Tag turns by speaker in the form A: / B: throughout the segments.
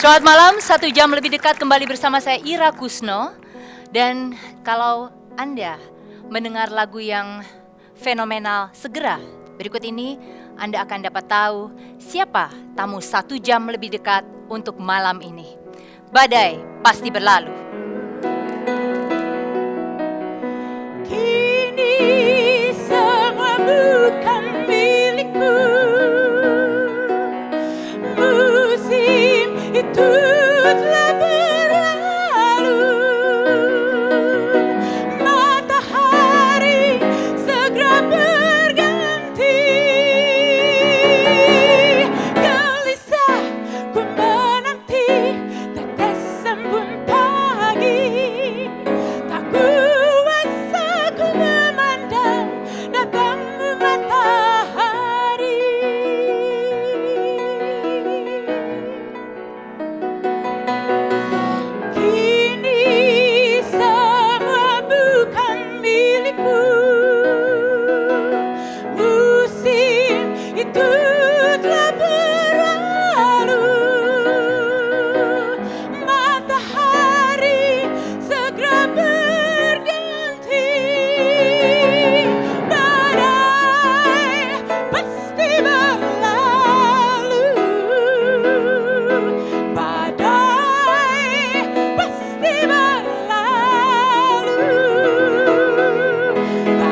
A: Selamat malam, 1 jam lebih dekat kembali bersama saya Ira Kusno. Dan kalau Anda mendengar lagu yang fenomenal, segera berikut ini Anda akan dapat tahu siapa tamu 1 jam lebih dekat untuk malam ini. Badai pasti berlalu.
B: Kini semua bukan milikku. Musim itu telah berlalu. Matahari segera berganti. Gelisah ku menanti tetes embun pagi. Tak kuasa ku memandang datangmu matahari. Kini semua bukan milikku. Musim itu telah berlalu. Matahari segera berganti. Badai pasti berlalu. Badai pasti berlalu.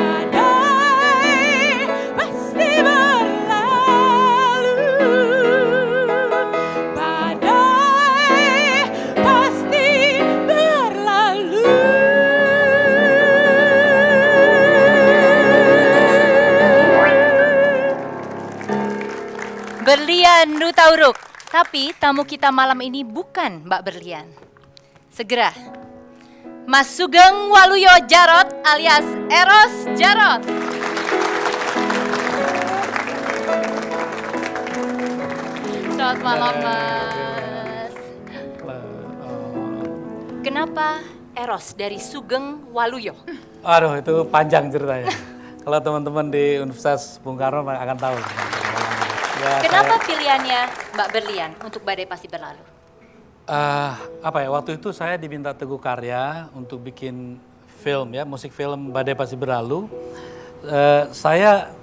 B: Badai pasti berlalu. Badai pasti berlalu.
A: Berlian Nutauruk. Tapi tamu kita malam ini bukan Mbak Berlian. Segera Mas Sugeng Waluyo Jarot alias Eros Jarot. Selamat malam Mas. Kenapa Eros dari Sugeng Waluyo?
C: Aduh, itu panjang ceritanya. Kalau teman-teman di Universitas Bung Karno akan tahu. Ya,
A: Kenapa pilihannya Mbak Berlian untuk Badai Pasti Berlalu?
C: waktu itu saya diminta Teguh Karya untuk bikin film ya, musik film Badai Pasti Berlalu. Saya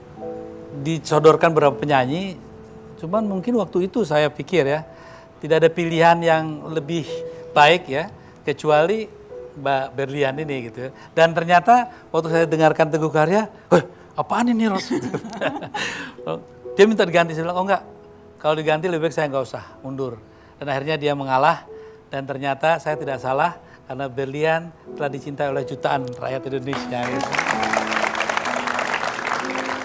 C: disodorkan beberapa penyanyi, cuman mungkin waktu itu saya pikir ya, tidak ada pilihan yang lebih baik ya, kecuali Mbak Berlian ini gitu ya. Dan ternyata waktu saya dengarkan Teguh Karya, apaan ini Ros? Dia minta diganti, saya bilang, oh enggak, kalau diganti lebih baik saya nggak usah, mundur. Dan akhirnya dia mengalah, dan ternyata saya tidak salah, karena Berlian telah dicintai oleh jutaan rakyat Indonesia. Gitu.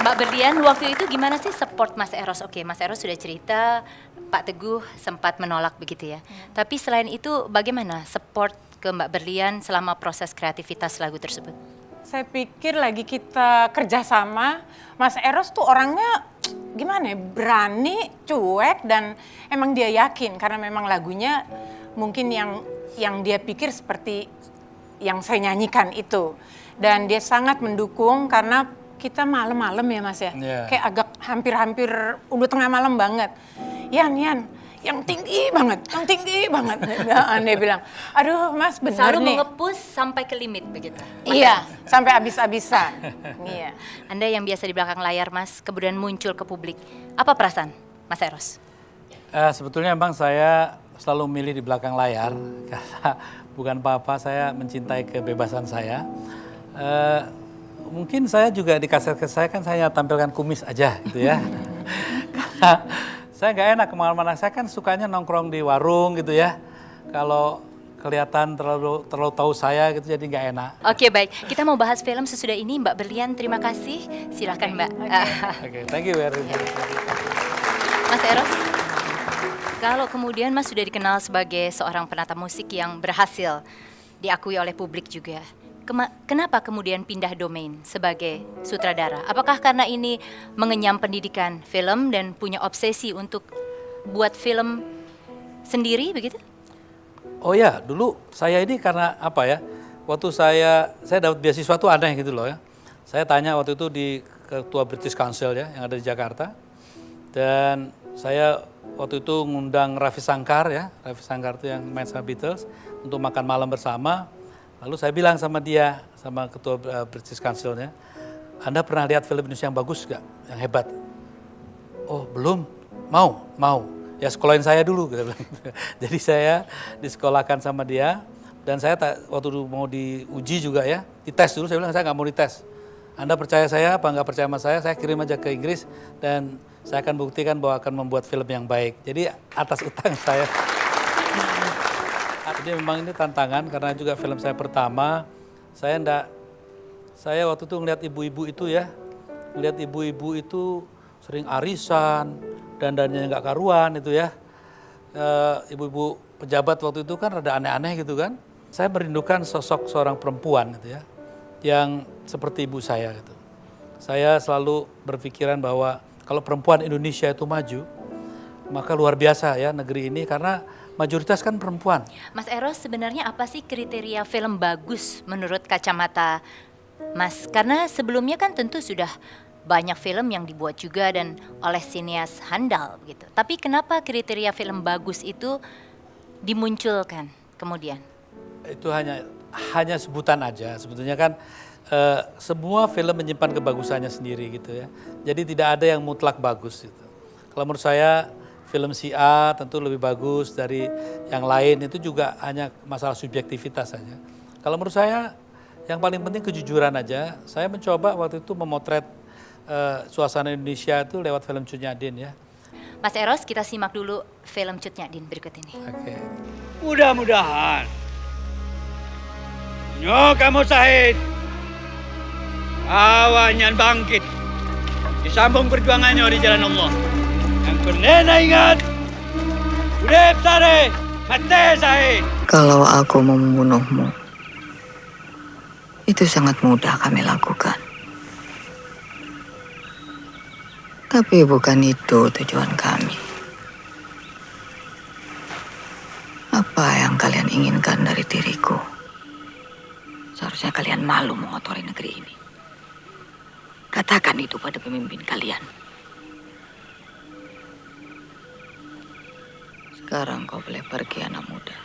A: Mbak Berlian, waktu itu gimana sih support Mas Eros? Oke, Mas Eros sudah cerita, Pak Teguh sempat menolak begitu ya. Tapi selain itu bagaimana support ke Mbak Berlian selama proses kreativitas lagu tersebut?
B: Saya pikir lagi kita kerjasama, Mas Eros tuh orangnya gimana ya, berani, cuek, dan emang dia yakin karena memang lagunya mungkin yang dia pikir seperti yang saya nyanyikan itu. Dan dia sangat mendukung karena kita malam-malam ya Mas ya,
C: Yeah.
B: kayak agak hampir-hampir udah tengah malam banget. Yan, yang tinggi banget. Nah, dia bilang, aduh Mas benar
A: Selalu
B: nih.
A: mengepus sampai ke limit begitu?
B: Iya, sampai habis-habisan. Iya.
A: Anda yang biasa di belakang layar Mas, kemudian muncul ke publik. Apa perasaan Mas Eros?
C: Sebetulnya memang saya selalu milih di belakang layar, karena bukan apa-apa, saya mencintai kebebasan saya. Mungkin saya juga di kaset saya kan saya tampilkan kumis aja gitu ya. Karena saya nggak enak kemana-mana, saya kan sukanya nongkrong di warung gitu ya. Kalau kelihatan terlalu tahu saya gitu jadi nggak enak.
A: Oke baik, kita mau bahas film sesudah ini. Mbak Berlian, terima kasih. Silakan Mbak.
C: Oke, thank you very much.
A: Mas Eros, kalau kemudian Mas sudah dikenal sebagai seorang penata musik yang berhasil diakui oleh publik juga, kenapa kemudian pindah domain sebagai sutradara? Apakah karena ini mengenyam pendidikan film dan punya obsesi untuk buat film sendiri begitu?
C: Oh ya, dulu saya ini karena apa ya? Waktu saya dapat beasiswa tuh aneh gitu loh ya. Saya tanya waktu itu di ketua British Council ya yang ada di Jakarta. Dan saya waktu itu ngundang Ravi Shankar ya, Ravi Shankar itu yang main sama Beatles untuk makan malam bersama. Lalu saya bilang sama dia, sama ketua British Council-nya, Anda pernah lihat film Indonesia yang bagus gak, yang hebat? Oh belum, mau. Ya sekolahin saya dulu, gitu. Jadi saya disekolahkan sama dia, dan saya waktu mau diuji juga ya, dites dulu, saya bilang saya nggak mau dites. Anda percaya saya apa nggak percaya sama saya kirim aja ke Inggris, dan saya akan buktikan bahwa akan membuat film yang baik. Jadi atas utang saya. Jadi memang ini tantangan, karena juga film saya pertama, saya waktu itu ngeliat ibu-ibu itu ya, ngeliat ibu-ibu itu sering arisan, dandannya nggak karuan itu ya. Ibu-ibu pejabat waktu itu kan rada aneh-aneh gitu kan. Saya merindukan sosok seorang perempuan gitu ya, yang seperti ibu saya gitu. Saya selalu berpikiran bahwa kalau perempuan Indonesia itu maju, maka luar biasa ya negeri ini, karena mayoritas kan perempuan.
A: Mas Eros, sebenarnya apa sih kriteria film bagus menurut kacamata Mas? Karena sebelumnya kan tentu sudah banyak film yang dibuat juga dan oleh sinias handal gitu. Tapi kenapa kriteria film bagus itu dimunculkan kemudian?
C: Itu hanya sebutan aja. Sebetulnya kan semua film menyimpan kebagusannya sendiri gitu ya. Jadi tidak ada yang mutlak bagus gitu. Kalau menurut saya film si A tentu lebih bagus dari yang lain, itu juga hanya masalah subjektivitas saja. Kalau menurut saya yang paling penting kejujuran aja. Saya mencoba waktu itu memotret suasana Indonesia itu lewat film Cut Nyak Dien ya.
A: Mas Eros, kita simak dulu film Cut Nyak Dien berikut ini.
C: Oke.
D: Mudah-mudahan Nyo kamu Sahid awalnya bangkit disambung perjuangannya di jalan Allah. Yang bernena ingat Udep Sare Mate Sahid.
E: Kalau aku mau membunuhmu, itu sangat mudah kami lakukan. Tapi bukan itu tujuan kami. Apa yang kalian inginkan dari diriku? Seharusnya kalian malu mengotori negeri ini. Katakan itu pada pemimpin kalian. Sekarang kau boleh pergi, anak muda.